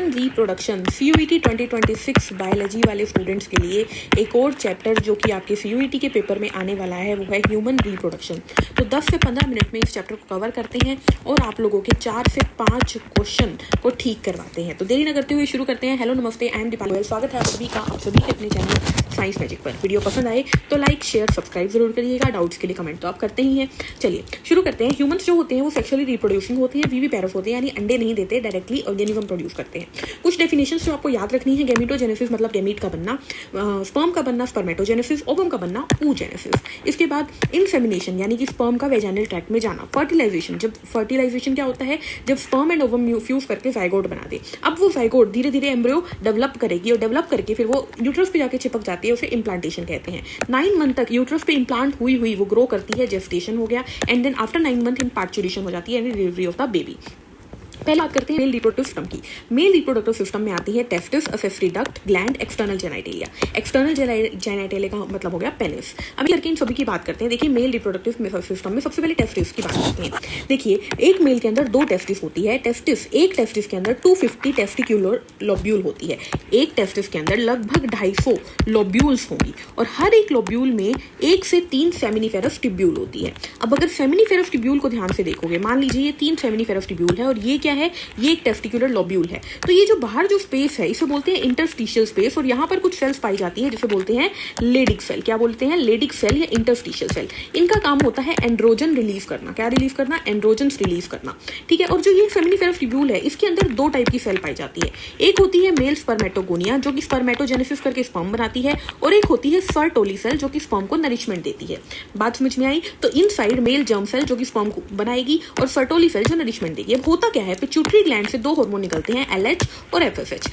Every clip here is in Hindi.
ह्यूमन रिप्रोडक्शन CUET 2026 बायोलॉजी वाले स्टूडेंट्स के लिए एक और चैप्टर जो कि आपके CUET के पेपर में आने वाला है वो है ह्यूमन रिप्रोडक्शन। तो 10 से 15 मिनट में इस चैप्टर को कवर करते हैं और आप लोगों के 4 से 5 क्वेश्चन को ठीक करवाते हैं। तो देरी न करते हुए शुरू करते हैं। हेलो नमस्ते, आई एम दीपाली। स्वागत है आप सभी का आप सभी के अपने चैनल साइंस मैजिक पर। वीडियो पसंद आए तो लाइक शेयर सब्सक्राइब जरूर करिएगा। डाउट्स के लिए कमेंट तो आप करते ही हैं। चलिए शुरू करते हैं। ह्यूमंस जो होते हैं वो सेक्सुअली रिप्रोड्यूसिंग होते हैं, विविपेरस होते हैं, यानी अंडे नहीं देते, डायरेक्टली ऑर्गेनिज्म प्रोड्यूस करते हैं। कुछ डेफिनेशंस जो आपको याद रखनी है। गैमेटोजेनेसिस मतलब गैमीट का बनना, स्पर्म का बनना स्पर्मेटोजेनेसिस, ओवम का बनना oogenesis। इसके बाद इंसेमिनेशन यानी कि स्पर्म का वेजाइनल ट्रैक्ट में जाना। फर्टिलाइजेशन, जब फर्टिलाइजेशन क्या होता है, जब स्पर्म एंड ओवम फ्यूज करके जाइगोट बना दे। अब वो जाइगोट धीरे धीरे एम्ब्रियो डेवलप करेगी और डेवलप करके फिर वो यूट्रस पे जाके चिपक जाती है, उसे इम्प्लांटेशन कहते हैं। 9 मंथ तक यूट्रस पे इम्प्लांट हुई वो ग्रो करती है, जेस्टेशन हो गया, and then after 9 month parturition हो जाती है, यानी डिलीवरी ऑफ द बेबी। पहले बात करते हैं मेल रिप्रोडक्टिव सिस्टम की। मेल रिप्रोडक्टिव सिस्टम में आती है testis, accessory duct, gland, external genitalia. External genitalia का मतलब हो गया पेनिस। अभी करके इन सभी की बात करते हैं। देखिए मेल रिप्रोडक्टिव सिस्टम में सबसे पहले टेस्टिस की बात करते हैं। देखिए एक मेल के अंदर 2 टेस्टिस होती है। एक टेस्टिस के अंदर 250 टेस्टिक्यूलर लोब्यूल होती है। एक टेस्टिस के अंदर लगभग 250 लोब्यूल्स होंगी और हर एक लोब्यूल में 1 से 3 सेमिनिफेरस ट्यूब्यूल होती है। अब अगर सेमिनिफेरस ट्यूब्यूल को ध्यान से देखोगे, मान लीजिए ये 3 सेमिनिफेरस ट्यूब्यूल है और ये क्या है, ये एक टेस्टिकुलर लोब्यूल है। तो ये जो बाहर जो स्पेस है इसे बोलते हैं इंटरस्टिशियल स्पेस, और यहाँ पर कुछ सेल्स पाई जाती है जिसे बोलते हैं लेडिक सेल। क्या बोलते हैं? लेडिक सेल या इंटरस्टिशियल सेल। इनका काम होता है एंड्रोजन रिलीज करना। क्या रिलीज करना? एंड्रोजन्स रिलीज करना। ठीक है। और जो ये सेमिनिफेरस ट्यूब्यूल है इसके अंदर 2 टाइप की सेल पाई जाती है। एक होती है मेल स्पर्मेटोगोनिया जो कि स्पर्मेटोजेनेसिस करके स्पर्म बनाती है, और एक होती है सर्टोली सेल जो कि स्पर्म को नरिशमेंट देती है। बात समझ में आई? तो इनसाइड मेल जर्म सेल जो कि स्पर्म को बनाएगी और सर्टोली सेल जो नरिशमेंट देगी। अब होता क्या है, पिट्यूटरी ग्लैंड से 2 हार्मोन निकलते हैं, LH और FSH।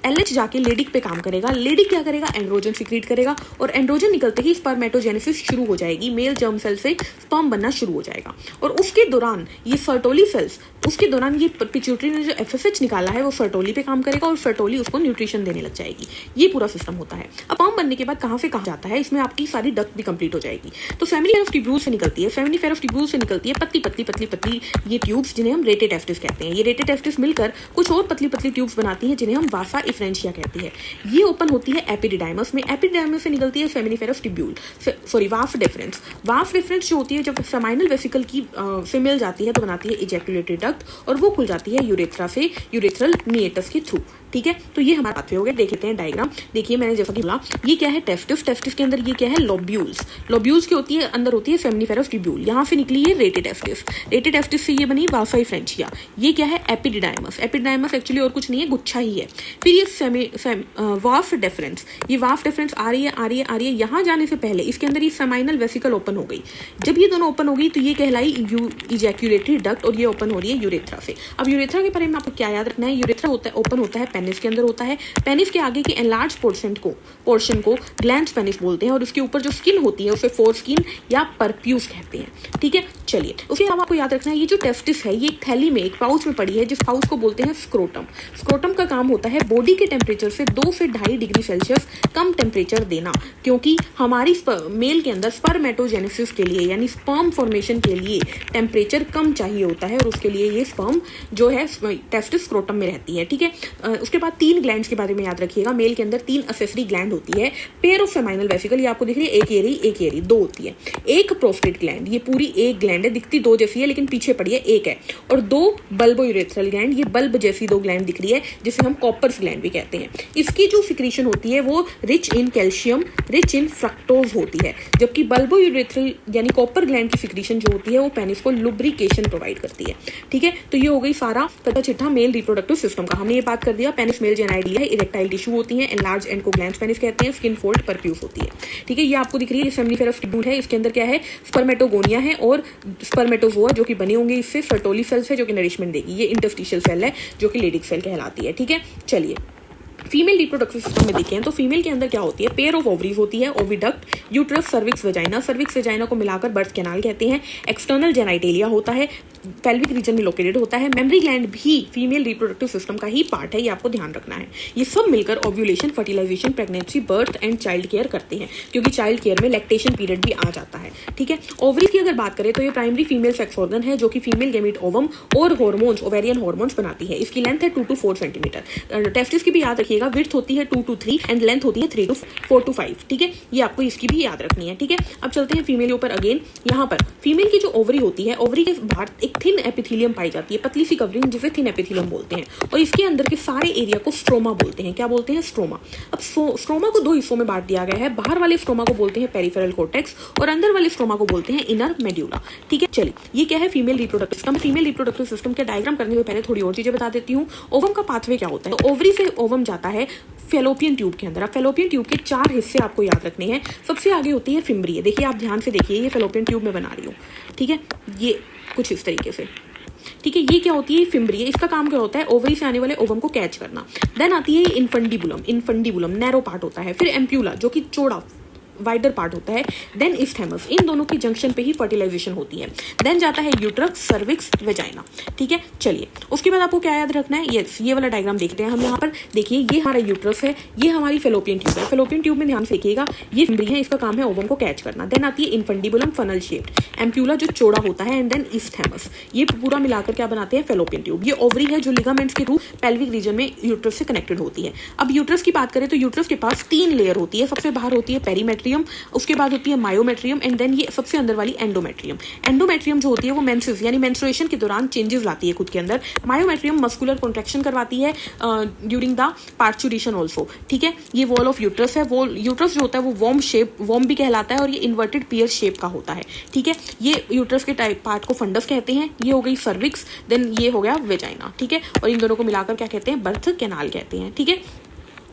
LH जाके लेडिक पे काम करेगा, लेडिक क्या करेगा, एंड्रोजन सिक्रीट करेगा, और एंड्रोजन निकलते ही स्पर्मेटोजेनेसिस शुरू हो जाएगी, मेल जर्म सेल से स्पर्म बनना शुरू हो जाएगा। और उसके दौरान ये सर्टोली सेल्स, उसके दौरान ये पिट्यूटरी ने जो FSH निकाला है वो सर्टोली पे काम करेगा और सर्टोली उसको न्यूट्रिशन देने लग जाएगी। ये पूरा सिस्टम होता है। अब स्पर्म बनने के बाद कहां से कहां जाता है, इसमें आपकी सारी डक्ट भी कंप्लीट हो जाएगी। तो सेमिनिफेरस ट्यूब्यूल से निकलती है, सेमिनिफेरस ट्यूब्यूल से निकलती है पतली पतली पतली पतली ये ट्यूब्स जिन्हें हम रेटे टेस्टिस कहते हैं। ये रेटे टेस्टिस मिलकर कुछ और पतली पतली ट्यूब्स बनाती हैं जिन्हें हम वासा इफ्रेंशिया कहते हैं। ये ओपन होती है एपिडिडाइमस में। एपिडिडाइमस से निकलती है सेमिनिफेरस ट्यूब्यूल, सॉरी वाफ डिफरेंस। वाफ डिफरेंस जो होती है जब सेमाइनल वेसिकल की से मिल जाती है तो बनाती है इजैकुलेटरी डक्ट, और वो खुल जाती है यूरेथ्रा से, यूरेथ्रल मीएटस के थ्रू। ठीक है। तो ये हमारा पाथवे हो गया। देख लेते हैं डायग्राम। देखिए मैंने जैसा कि बोला, ये क्या है, टेस्टिस। टेस्टिस के अंदर ये क्या है, लोब्यूल्स। लोब्यूल्स की होती है, अंदर होती है सेमिनिफेरस ट्यूब्यूल। यहाँ से निकली है रेटे टेस्टिस। रेटे टेस्टिस से ये बनी वासा इफ्रेंशिया। ये क्या है, एपिडिडाइमस। एपिडिडाइमस एक्चुअली और कुछ नहीं है, गुच्छा ही है। फिर ये वाफ डिफरेंस। ये वाफ डिफरेंस आ रही है। यहाँ जाने से पहले इसके अंदर ये सेमाइनल वेसिकल ओपन हो गई। जब ये दोनों ओपन हो गई तो ये कहलाई इजैकुलेटरी डक्ट, और ये ओपन हो रही है यूरेथ्रा से। अब यूरेथ्रा के बारे में आपको क्या याद रखना है, यूरेथ्रा ओपन होता है पेनिस के अंदर होता है। पेनिस के आगे के एनलार्ज पोर्शन को ग्लैंड्स पेनिस बोलते हैं, और उसके ऊपर जो स्किन होती है उसे फोर स्किन या परप्यूस कहते हैं। ठीक है। चलिए उसके अलावा आपको याद रखना है, ये जो टेस्टिस है ये एक थैली में, एक पाउच में पड़ी है, जिस पाउच को बोलते हैं स्क्रोटम। स्क्रोटम का काम होता है बॉडी के टेम्परेचर से 2 से 2.5 डिग्री सेल्सियस कम टेम्परेचर देना, क्योंकि हमारी मेल के अंदर स्पर्मेटोजेनेसिस के लिए यानी स्पर्म फॉर्मेशन के लिए टेम्परेचर कम चाहिए होता है, और उसके लिए ये स्पर्म जो है टेस्टिस स्क्रोटम में रहती है। ठीक है। उसके बाद 3 ग्लैंड्स के बारे में याद रखिएगा। मेल के अंदर 3 असेसरी ग्लैंड होती है। पेयर ऑफ सेमाइनल वेसिकल, ये आपको दिख रही है, एक एरी 2 होती है। एक प्रोस्टेट ग्लैंड, ये पूरी एक ग्लैंड है, दिखती 2 जैसी है लेकिन पीछे पड़ी है, एक है। और 2 बल्बो यूरेथ्रल ग्लैंड, ये बल्ब जैसी 2 ग्लैंड दिख रही है जिसे हम कॉपर्स ग्लैंड भी कहते हैं। इसकी जो सिक्रीशन होती है वो rich in calcium, rich in fructose होती है, जबकि बल्बो यूरेथ्रल यानी कॉपर ग्लैंड की सिक्रीशन जो होती है वो पेनिस को लुब्रिकेशन प्रोवाइड करती है। ठीक है। तो ये हो गई सारा कथा चिट्ठा मेल रिप्रोडक्टिव सिस्टम का। हमने ये बात कर दिया, पेनिस मेल जेनाइडिया है, इरेक्टाइल टिश्यू होती है, एनलार्ज एंड को ग्लैंड्स पेनिस कहते हैं, स्किन फोल्ड परप्यूस होती है। ठीक है। ये आपको दिख रही है, सेमिनिफेरस ट्यूब्यूल है, इसके अंदर क्या है, स्पर्मेटोगोनिया है और स्पर्मेटोजोआ जो कि बने होंगे इससे, सर्टोली सेल्स है जो कि नरिशमेंट देगी। ये इंटरस्टिशियल सेल है जो कि लेडिक सेल कहलाती है। ठीक है। चलिए फीमेल रिप्रोडक्टिव सिस्टम में देखें तो फीमेल के अंदर क्या होती है, पेयर ऑफ ओवरीज होती है, oviduct, uterus, cervix, vagina. Cervix vagina को मिलाकर बर्थ कैनाल कहते हैं। एक्सटर्नल जेनाइटेलिया होता है, पेल्विक रीजन में लोकेटेड होता है। मेमरी ग्लैंड भी फीमेल रिप्रोडक्टिव सिस्टम का ही पार्ट है, ये आपको ध्यान रखना है। ये सब मिलकर ovulation, fertilisation, pregnancy, birth and child care करते हैं, क्योंकि चाइल्ड केयर में लैक्टेशन पीरियड भी आ जाता है। ठीक है, ओवरी की अगर बात करें तो ये प्राइमरी फीमेल सेक्स ऑर्गन है जो कि फीमेल गैमीट ओवम और हार्मोन्स, ओवेरियन हार्मोन्स बनाती है। इसकी लेंथ है 2 to 4 सेंटीमीटर। टेस्टिस की भी याद रखिएगा, विड्थ होती है 2 to 3 एंड लेंथ होती है 3 to 4 to 5। ठीक है, ये आपको इसकी भी याद रखनी है। ठीक है, अब चलते हैं फीमेल ऊपर। अगेन यहाँ पर फीमेल की जो ओवरी होती है, ओवरी के बाहर एक थिन एपिथेलियम पाई जाती है, पतली सी कवरिंग, जिसे थिन एपिथेलियम बोलते हैं, और इसके अंदर के सारे एरिया को स्ट्रोमा बोलते हैं। क्या बोलते हैं? स्ट्रोमा। अब स्ट्रोमा को 2 हिस्सों में बांट दिया गया है। बाहर वाले स्ट्रोमा को बोलते हैं पेरिफेरल कोर्टेक्स और अंदर वाले स्ट्रोमा को बोलते हैं इनर मेड्यूला। ठीक है, चलिए ये क्या है female reproductive system. Female reproductive system का डायग्राम करने से पहले थोड़ी और चीजें बता देती हूँ। ओवम का पाथवे क्या होता है? तो ओवरी से ओवम जाता है फेलोपियन ट्यूब के अंदर। अब फेलोपियन ट्यूब के 4 हिस्से आपको याद रखने हैं। सबसे आगे होती है फिम्ब्री। देखिए, आप ध्यान से देखिए, ये फेलोपियन ट्यूब में बना रही हूँ। ठीक है, ये कुछ इस तरीके से। ठीक है, ये क्या होती है? फिम्ब्री है। इसका काम क्या होता है? ओवरी से आने वाले ओवम को कैच करना। देन आती है इन्फंडिबुलम। इन्फंडिबुलम नैरो पार्ट होता है। फिर एम्प्यूला जो कि चौड़ा वाइडर पार्ट होता है। देन इस्थेमस, इन दोनों की जंक्शन पे ही फर्टिलाइजेशन होती है। देन जाता है यूट्रस, सर्विक्स, वेजाइना। ठीक है, चलिए उसके बाद आपको क्या याद रखना है? यस, ये वाला डायग्राम देखते हैं हम यहाँ पर। देखिए, ये हमारा यूट्रस है, ये हमारी फेलोपियन ट्यूब है। फेलोपियन ट्यूब में ध्यान से देखिएगा, ये फिम्ब्री है, इसका काम है ओवम को कैच करना। देन आती है इन्फंडिबुलम, फनल शेप्ड। एम्प्यूला जो चौड़ा होता है, एंड देन इस्थेमस। ये पूरा मिलाकर क्या बनाते हैं? Fallopian tube. ये ओवरी है जो लिगामेंट्स के थ्रू पेल्विक रीजन में यूट्रस से कनेक्टेड होती है। अब यूट्रस की बात करें तो यूट्रस के पास 3 लेयर होती है। सबसे बाहर होती है पेरीमेट्रियम, उसके बाद होती है मायोमेट्रियम, एंड देन ये सबसे अंदर वाली एंडोमेट्रियम। एंडोमेट्रियम जो होती है वो मेंसेस यानी मेंस्ट्रुएशन के दौरान चेंजेस लाती है खुद के अंदर। मायोमेट्रियम मस्कुलर कॉन्ट्रैक्शन करवाती है ड्यूरिंग द पार्चुरेशन ऑल्सो। ठीक है, ये वॉल ऑफ यूट्रस है। वो यूट्रस जो होता है वो वॉर्म भी कहलाता है, और ये इन्वर्टेड पियर शेप का होता है। ठीक है, ये यूट्रस के टाइप पार्ट को फंडस कहते हैं। ये हो गई सर्विक्स, देन ये हो गया वेजाइना। ठीक है, और इन दोनों को मिलाकर क्या कहते हैं? बर्थ कैनाल कहते हैं। ठीक है,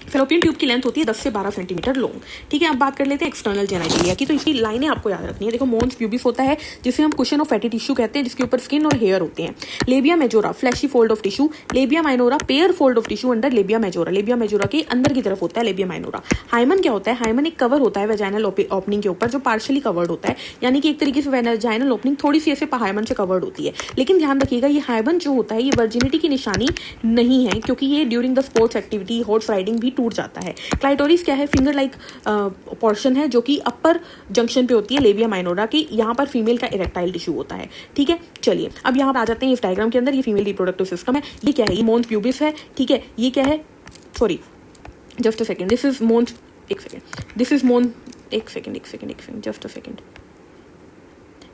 फेलोपियन ट्यूब की लेंथ होती है 10 से 12 सेंटीमीटर लॉन्ग। ठीक है, अब बात कर लेते हैं एक्सटर्नल जेनाइटेलिया की। तो इसकी लाइनें आपको याद रखनी है। देखो, मोन्स प्यूबिस होता है जिसे हम कुशन ऑफ फैटी टिश्यू कहते हैं, जिसके ऊपर स्किन और हेयर होते हैं। Labia majora, fleshy fold of tissue. Labia minora, pair fold of tissue under labia majora. Labia majora के अंदर की तरफ होता है लेबिया माइनोरा। हाइमन क्या होता है? हाइमन एक कवर होता है वेजाइनल ओपनिंग के ऊपर, जो पार्शियली कवर्ड होता है, यानी कि एक तरीके से वेजाइनल ओपनिंग थोड़ी सी ऐसे हाइमन से कवर्ड होती है। लेकिन ध्यान रखिएगा, ये हाइमन जो होता है ये वर्जिनिटी की निशानी नहीं है, क्योंकि ये during the sports activity, horse riding भी टूट जाता है। क्लाइटोरिस क्या है? फिंगर लाइक पोर्शन है जो कि अपर जंक्शन पे होती है लेबिया माइनोरा की। यहाँ पर फीमेल का इरेक्टाइल टिश्यू होता है। ठीक है, चलिए अब यहाँ पर आ जाते हैं इस डायग्राम के अंदर। ये फीमेल रिप्रोडक्टिव सिस्टम है। ये क्या है? ये मोन्स प्यूबिस है। ठीक है, ये क्या है? Sorry, just a second, this is mons, एक सेकेंड, दिस इज मोन, एक second, just a second.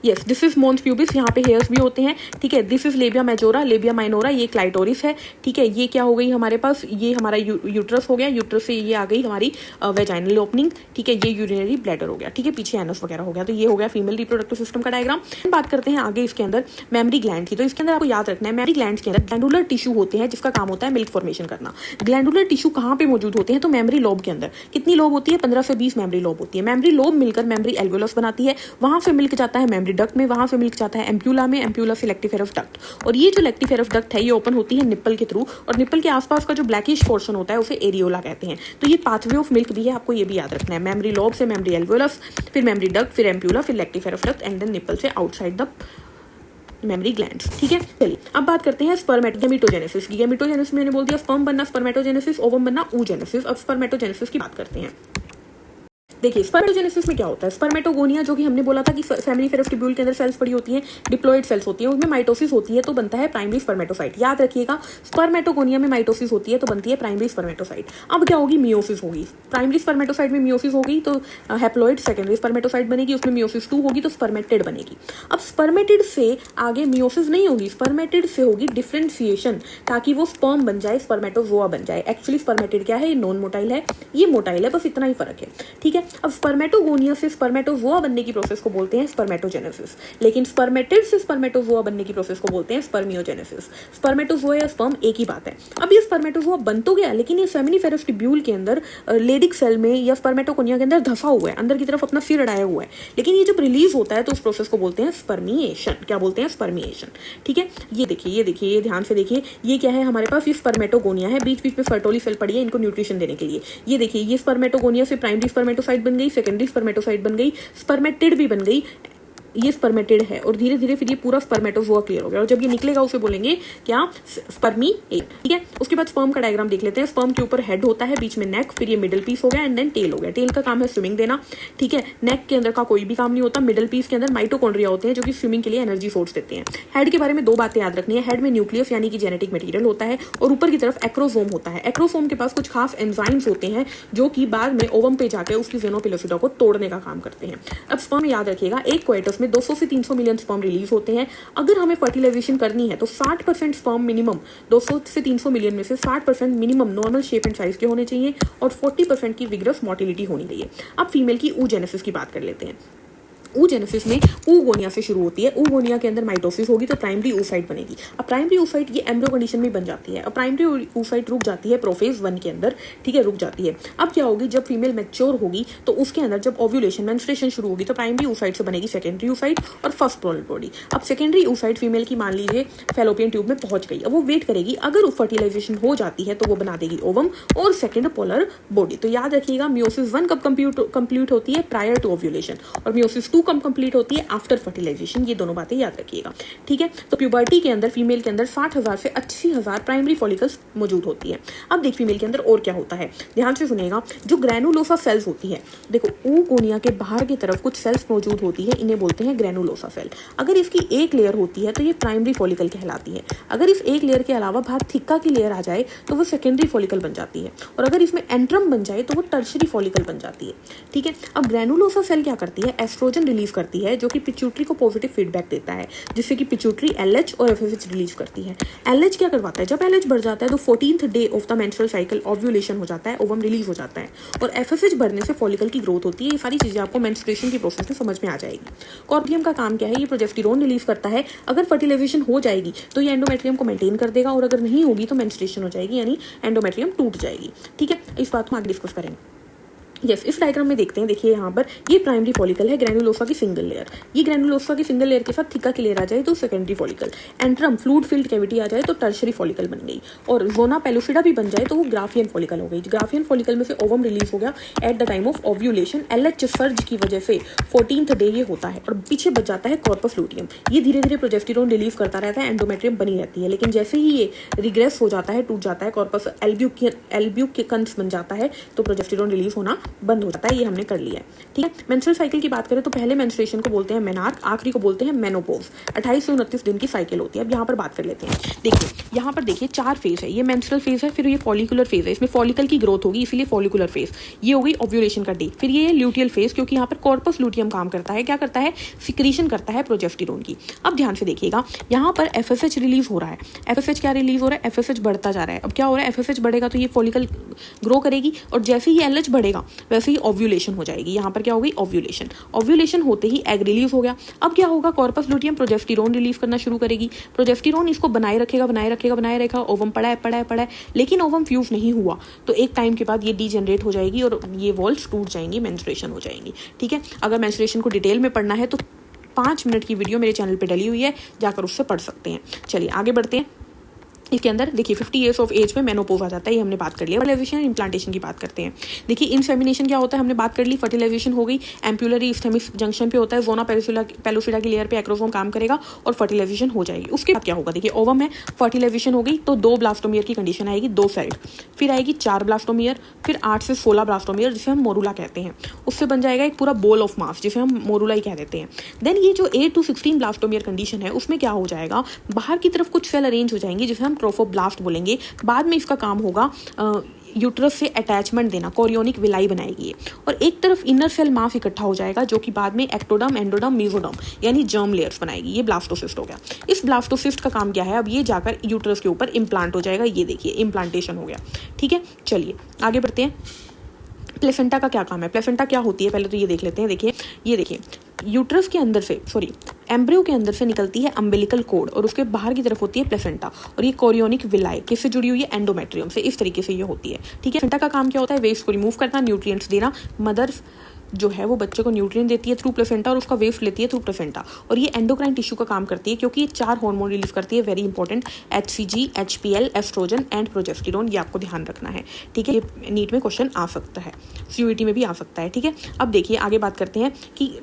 Yes, this is mons pubis, यहाँ पे हेयर्स भी होते हैं। ठीक है, this is labia majora, labia minora, ये क्लाइटोरिस है। ठीक है, ये क्या हो गई हमारे पास? ये हमारा यूट्रस हो गया। यूट्रस से ये आ गई हमारी वेजाइनल ओपनिंग। ठीक है, ये यूरिनरी ब्लैडर हो गया। ठीक है, पीछे एनस वगैरह हो गया। तो ये हो गया फीमेल रिप्रोडक्टिव सिस्टम का डायग्राम। बात करते हैं आगे इसके अंदर मेमरी ग्लैंड की। तो इसके अंदर आपको याद रखना है, मेमरी ग्लैंड के अंदर ग्लैंडुलर टिश्यू होते हैं, जिसका काम होता है मिल्क फॉर्मेशन करना। ग्लैंडुलर टिश्यू कहाँ पे मौजूद होते हैं? तो मेमरी लोब के अंदर। कितनी लोब होती है? 15 से 20 मेमरी लोब होती है। मेमरी लोब मिलकर मेमरी एल्वेओलस बनाती है। वहां से मिल्क जाता है मेमरी डक्ट में, वहां से मिल्क जाता है एम्प्यूला में, एम्प्यूला से लेक्टिफेरस डक्ट। और ये जो लेक्टिफेरस डक्ट है ये ओपन होती है निप्पल के थ्रू, और निप्पल के आसपास का जो ब्लैकिश पोर्शन होता है उसे एरियोला कहते हैं। तो ये पाथवे ऑफ मिल्क भी है, आपको ये भी याद रखना है। मेमरी लोब से मेमरी एल्वेओलस, फिर मेमरी डक्ट, फिर एम्प्यूला, फिर lactiferous duct, and then nipple से आउटसाइड द मेमरी ग्लैंड्स। ठीक है, चलिए अब बात करते हैं स्पर्मेटोजेनेसिस की। गेमेटोजेनेसिस मैंने बोल दिया, स्पर्म बनना, स्पर्मेटोजेनेसिस, ओवम बनना, oogenesis। अब स्पर्मेटोजेनेसिस की बात करते हैं। देखिए, स्पर्मेटोजेनेसिस में क्या होता है? स्पर्मेटोगोनिया जो कि हमने बोला था कि सेमिनिफेरस ट्यूब्यूल के अंदर सेल्स पड़ी होती हैं, डिप्लॉइड सेल्स होती हैं, उसमें माइटोसिस होती है तो बनता है प्राइमरी स्पर्मेटोसाइट। याद रखिएगा, स्पर्मेटोगोनिया में माइटोसिस होती है तो बनती है प्राइमरी स्पर्मेटोसाइट। अब क्या होगी? मियोसिस होगी। प्राइमरी स्पर्मेटोसाइट में मियोसिस होगी तो हैप्लॉइड सेकेंडरी स्पर्मेटोसाइट बनेगी, उसमें मियोसिस 2 होगी तो स्पर्मेटिड बनेगी। अब स्पर्मेटिड से आगे मियोसिस नहीं होगी, स्पर्मेटिड से होगी डिफ्रेंशिएशन, ताकि वो स्पर्म बन जाए, स्पर्मेटोजोआ बन जाए। एक्चुअली स्पर्मेटिड क्या है? ये नॉन मोटाइल है, ये मोटाइल है, बस इतना ही फर्क है। ठीक है, अब स्पर्मेटोगोनिया से स्पर्मेटोजोआ बनने की प्रोसेस को बोलते हैं स्पर्मेटोजेनेसिस, लेकिन स्पर्मेटिड से स्पर्मेटोजोआ बनने की प्रोसेस को बोलते हैं स्पर्मियोजेनेसिस। स्पर्मेटोजोआ या स्पर्म एक ही बात है। अब ये स्पर्मेटोजोआ बन तो गया, लेकिन ये सेमिनिफेरस ट्यूब्यूल के अंदर लेडिक सेल में या स्पर्मेटोगोनिया के अंदर धंसा हुआ है, अंदर की तरफ अपना सिर अड़ाया हुआ है, लेकिन ये जब रिलीज होता है तो उस प्रोसेस को बोलते हैं स्पर्मिएशन। क्या बोलते हैं? स्पर्मिएशन। ठीक है, ये देखिए ये ध्यान से देखिए, ये क्या है हमारे पास? ये स्पर्मेटोगोनिया है, बीच बीच में फर्टोली सेल पड़ी है इनको न्यूट्रिशन देने के लिए। ये देखिए ये स्पर्मेटोगोनिया से प्राइमरी स्पर्मेटोसाइट बन गई, सेकेंडरी स्पर्मेटोसाइट बन गई, स्पर्मेटिड भी बन गई, ये स्पर्मेटिड है, और धीरे धीरे फिर ये पूरा स्पर्मेटोजोआ क्लियर हो गया, और जब ये निकलेगा उसे बोलेंगे क्या? स्पर्मी। ठीक है, उसके बाद स्पर्म का डायग्राम देख लेते हैं। स्पर्म के ऊपर हेड होता है, बीच में नेक, फिर ये मिडिल पीस हो गया एंड देन टेल हो गया। टेल का काम है स्विमिंग देना। ठीक है, नेक के अंदर का कोई भी काम नहीं होता। मिडिल पीस के अंदर माइटोकॉन्ड्रिया होते हैं जो कि स्विमिंग के लिए एनर्जी सोर्स देते हैं। हेड के बारे में दो बातें याद रखनी है। हेड में न्यूक्लियस यानी कि जेनेटिक मटेरियल होता है, और ऊपर की तरफ एक्रोसोम होता है। एक्रोसोम के पास कुछ खास एंजाइम्स होते हैं जो कि बाद में ओवम पे जाकर उसकी ज़ेनोपिलोसिडा को तोड़ने का काम करते हैं। अब स्पर्म याद रखिएगा, एक कोएटस में 200 से 300 मिलियन स्पर्म रिलीज होते हैं। अगर हमें फर्टिलाइजेशन करनी है तो 60% स्पर्म मिनिमम, 200 से 300 मिलियन में से 60% minimum normal shape and size के होने चाहिए, और 40% की विग्रस मोटिलिटी होनी चाहिए। अब फीमेल की oogenesis की बात कर लेते हैं। oogenesis में oogonia से शुरू होती है। oogonia के अंदर माइटोसिस होगी तो प्राइमरी oocyte बनेगी। अब प्राइमरी oocyte ये एम्ब्रियो कंडीशन में बन जाती है। अब प्राइमरी oocyte रुक जाती है प्रोफेज 1 के अंदर। ठीक है, रुक जाती है। अब क्या होगी? जब फीमेल मैच्योर होगी तो उसके अंदर जब ओव्यूलेशन मेंस्ट्रुएशन शुरू होगी तो प्राइमरी oocyte से बनेगी सेकेंडरी oocyte और फर्स्ट पोलर बॉडी। अब सेकेंडरी oocyte फीमेल की मान लीजिए फैलोपियन ट्यूब में पहुंच गई। अब वो वेट करेगी, अगर फर्टिलाइजेशन हो जाती है तो वो बना देगी ओवम और सेकेंड पोलर बॉडी। तो याद रखिएगा, मियोसिस 1 कब कंप्लीट होती है? प्रायर टू ओव्यूलेशन, और मियोसिस 2 कब कंप्लीट होती है? After fertilisation. ये दोनों बातें याद रखिएगा। ठीक है, तो प्यूबर्टी के अंदर फीमेल के अंदर 60,000 से 80,000 प्राइमरी फॉलिकल्स मौजूद होती है। अब देख फीमेल के अंदर और क्या होता है, ध्यान से सुनिएगा। जो ग्रैनुलोसा सेल्स होती है, देखो oogonia के बाहर की तरफ कुछ सेल्स मौजूद होती है, इन्हें बोलते हैं ग्रैनुलोसा सेल। अगर इसकी एक लेयर होती है तो ये प्राइमरी फॉलिकल कहलाती है। अगर इस एक लेयर के अलावा बाहर थिक्का की लेयर आ जाए तो वो सेकेंडरी फॉलिकल बन जाती है, और अगर इसमें एंट्रम बन जाए तो वो टर्शरी फॉलिकल बन जाती है। ठीक है, अब ग्रैनुलोसा सेल क्या करती है? एस्ट्रोजन रिलीज करती है जो कि पिट्यूटरी को पॉजिटिव फीडबैक देता है, जिससे कि पिट्यूटरी LH और FSH रिलीज करती है। LH क्या करवाता है? जब LH बढ़ जाता है तो 14th day of the menstrual cycle ovulation हो जाता है, ओवम रिलीज हो जाता है, और FSH बढ़ने से फॉलिकल की ग्रोथ होती है। ये सारी चीजें आपको मेंस्ट्रुएशन की प्रोसेस में समझ में आ जाएगी। कॉर्पियम का काम क्या है? ये प्रोजेस्टेरोन रिलीज करता है। अगर फर्टिलाइजेशन हो जाएगी तो ये एंडोमेट्रियम को मेंटेन कर देगा, और अगर नहीं होगी तो मेंस्ट्रुएशन हो जाएगी, यानी एंडोमेट्रियम टूट जाएगी। ठीक है, इस बात को आगे डिस्कस करेंगे। यस, इस डायग्राम में देखते हैं। देखिए यहाँ पर ये प्राइमरी फॉलिकल है, ग्रैनुलोसा की सिंगल लेयर। ये ग्रैनुलोसा की सिंगल लेयर के साथ थिक्का की लेयर आ जाए तो secondary follicle, antrum fluid filled cavity आ जाए तो टर्शरी फॉलिकल बन गई, और जोना पेलोसिडा भी बन जाए तो वो ग्राफियन फॉलिकल हो गई। ग्राफियन फॉलिकल में से ओवम रिलीज हो गया at the time of ovulation. LH surge की वजह से 14th डे ये होता है, और पीछे बच जाता है कॉर्पस लूटियम। ये धीरे धीरे प्रोजेस्टेरोन रिलीज करता रहता है, एंडोमेट्रियम बनी रहती है, लेकिन जैसे ही ये रिग्रेस हो जाता है, टूट जाता है, कॉर्पस एल्ब्यूकेंस बन जाता है, तो प्रोजेस्टेरोन रिलीज होना बंद हो जाता है। हमने कर लिया है। ठीक है, मेंस्ट्रुअल साइकिल की बात करें तो पहले मेंस्ट्रुएशन को बोलते हैं मेनार्क, आखिरी को बोलते हैं मेनोपॉज। 28 से 29 दिन की साइकिल होती है। अब यहाँ पर बात कर लेते हैं। देखिए यहाँ पर देखिए 4 फेज है। ये मेंस्ट्रुअल फेज है, फिर ये फॉलिकुलर फेज है, इसमें फॉलिकल की ग्रोथ होगी इसीलिए फॉलिकुलर फेज। ये हो गई ओव्यूलेशन का डे। फिर ये ल्यूटियल फेज, क्योंकि यहाँ पर कॉर्पस लूटियम काम करता है। क्या करता है? सिक्रीशन करता है प्रोजेस्टेरोन की। अब ध्यान से देखिएगा, यहाँ पर FSH रिलीज हो रहा है। FSH क्या रिलीज हो रहा है? FSH बढ़ता जा रहा है। अब क्या हो रहा है? FSH बढ़ेगा तो ये फॉलिकल ग्रो करेगी, और जैसे ही LH बढ़ेगा वैसे ही ओव्यूलेशन हो जाएगी। यहाँ पर क्या होगी? ओव्यूलेशन। ओव्यूलेशन होते ही एग रिलीज हो गया। अब क्या होगा? कॉर्पस लूटियम प्रोजेस्टेरोन रिलीज करना शुरू करेगी। प्रोजेस्टेरोन इसको बनाए रखेगा। ओवम पड़ा है, लेकिन ओवम फ्यूज नहीं हुआ तो एक टाइम के बाद ये डीजेनरेट हो जाएगी और ये वॉल्स टूट जाएंगी, मेंस्ट्रुएशन हो जाएंगी। ठीक है, अगर मेंस्ट्रुएशन को डिटेल में पढ़ना है तो 5 मिनट की वीडियो मेरे चैनल पे डली हुई है, जाकर उससे पढ़ सकते हैं। चलिए आगे बढ़ते हैं। इसके अंदर देखिए 50 ईयर्स ऑफ एज में मेनोपॉज आ जाता है, ये हमने बात कर लिया। फर्टिलाइजेशन इम्प्लांटेशन की बात करते हैं। देखिए इंसेमिनेशन क्या होता है हमने बात कर ली। फर्टिलाइजेशन हो गई, एम्पुलरी स्टेमिस जंक्शन पे होता है, जोना पेलोसिडा की लेयर पे एक्रोसोम काम करेगा और फर्टिलाइजेशन हो जाएगी। उसके बाद क्या होगा? देखिए ओवम है, फर्टिलाइजेशन हो गई तो 2 ब्लास्टोमियर की कंडीशन आएगी, 2 साइड, फिर आएगी 4 ब्लास्टोमियर, फिर 8 से 16 ब्लास्टोमियर जिसे हम मोरूला कहते हैं। उससे बन जाएगा एक पूरा बॉल ऑफ मास जिसे हम मोरूला ही कह देते हैं। देन ये जो 8 to 16 ब्लास्टोमियर कंडीशन है उसमें क्या हो जाएगा? बाहर की तरफ कुछ सेल अरेंज हो जाएंगे जिसे हम ट्रोफोब्लास्ट बोलेंगे। बाद में इसका काम होगा यूट्रस से अटैचमेंट देना, कोरियोनिक विलाई बनाएगी और एक तरफ इनर सेल मास इकट्ठा हो जाएगा जो कि बाद में एक्टोडर्म, एंडोडर्म, मेसोडर्म यानी जर्म लेयर्स बनाएगी। ये ब्लास्टोसिस्ट हो गया। इस ब्लास्टोसिस्ट का काम क्या है? अब ये जाकर यूट्रस के ऊपर इम्प्लांट हो जाएगा। ये देखिए इम्प्लांटेशन हो गया। ठीक है, चलिए आगे बढ़ते हैं। प्लेसेंटा का क्या काम है, प्लेसेंटा क्या होती है पहले तो ये देख लेते हैं। देखिए ये देखिए, यूट्रस के अंदर से एम्ब्रियो के अंदर से निकलती है अम्बिलिकल कोड और उसके बाहर की तरफ होती है प्लेसेंटा, और ये कोरियोनिक विलाय किससे जुड़ी हुई है, एंडोमेट्रियम से। इस तरीके से ये होती है, ठीक है। प्लेसेंटा का काम क्या होता है, वेस्ट को रिमूव करना, न्यूट्रिएंट्स देना। मदर जो है वो बच्चे को न्यूट्रिएंट देती है थ्रू प्लेसेंटा और उसका वेस्ट लेती है थ्रू प्लेसेंटा। और ये एंडोक्राइन टिश्यू का काम करती है क्योंकि ये 4 हार्मोन रिलीज करती है, very important, HCG, HPL, oestrogen and progesterone. ये आपको ध्यान रखना है, ठीक है। ये नीट में क्वेश्चन आ सकता है, CUET में भी आ सकता है, ठीक है। अब देखिए आगे बात करते हैं कि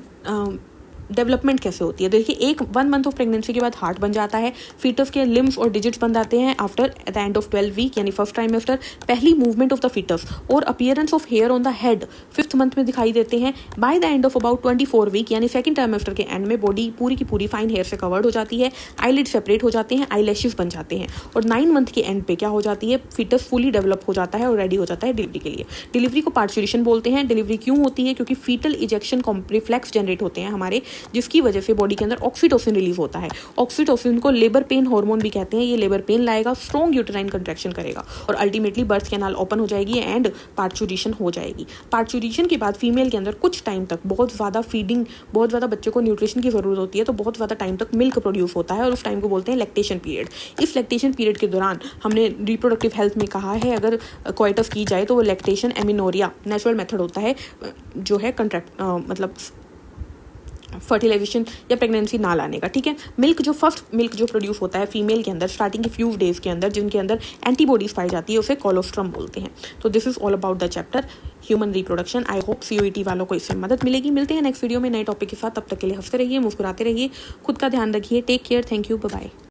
डेवलपमेंट कैसे होती है। देखिए 1 मंथ ऑफ प्रेगनेंसी के बाद हार्ट बन जाता है, फीटस के लिम्स और डिजिट्स बन जाते हैं after at the end of 12 week यानी फर्स्ट ट्राइमेस्टर। पहली मूवमेंट ऑफ द फीटस और appearance of hair on the head 5th month में दिखाई देते हैं। By the end of about 24 week यानी सेकंड ट्राइमेस्टर के एंड में बॉडी पूरी की पूरी फाइन हेयर से कवर्ड हो जाती है, आईलिड सेपरेट हो जाते हैं, आईलैशेस बन जाते हैं। और 9 मंथ के एंड पे क्या हो जाती है, फीटस फुली डेवलप हो जाता है और रेडी हो जाता है डिलीवरी के लिए। डिलीवरी को पार्चुरेशन बोलते हैं। डिलीवरी क्यों होती है, क्योंकि फीटल इजेक्शन रिफ्लेक्स जनरेट होते हैं हमारे, जिसकी वजह से बॉडी के अंदर ऑक्सीटोसिन रिलीज होता है। ऑक्सीटोसिन को लेबर पेन हार्मोन भी कहते हैं। ये लेबर पेन लाएगा, स्ट्रॉन्ग यूटेराइन कंट्रैक्शन करेगा और अल्टीमेटली बर्थ कैनाल ओपन हो जाएगी एंड पार्चुरेशन हो जाएगी। पार्चुरेशन के बाद फीमेल के अंदर कुछ टाइम तक बहुत ज़्यादा फीडिंग, बहुत ज़्यादा बच्चे को न्यूट्रिशन की ज़रूरत होती है, तो बहुत ज़्यादा टाइम तक मिल्क प्रोड्यूस होता है और उस टाइम को बोलते हैं लैक्टेशन पीरियड। इस लैक्टेशन पीरियड के दौरान हमने रिप्रोडक्टिव हेल्थ में कहा है अगर कोइटस की जाए तो वो लैक्टेशन एमिनोरिया नेचुरल मेथड होता है, जो है कंट्रैक्ट मतलब फर्टिलाइजेशन या प्रेगनेंसी ना लाने का, ठीक है। मिल्क जो फर्स्ट मिल्क जो प्रोड्यूस होता है फीमेल के अंदर स्टार्टिंग के फ्यू डेज के अंदर, जिनके अंदर एंटीबॉडीज पाई जाती है, उसे कोलोस्ट्रम बोलते हैं। तो this is all about the chapter human reproduction. I hope CUET वालों को इससे मदद मिलेगी। मिलते हैं नेक्स्ट वीडियो में नए टॉपिक के साथ, तब तक के लिए हंसते रहिए, मुस्कुराते रहिए, खुद का ध्यान रखिए। Take care, thank you, bye bye.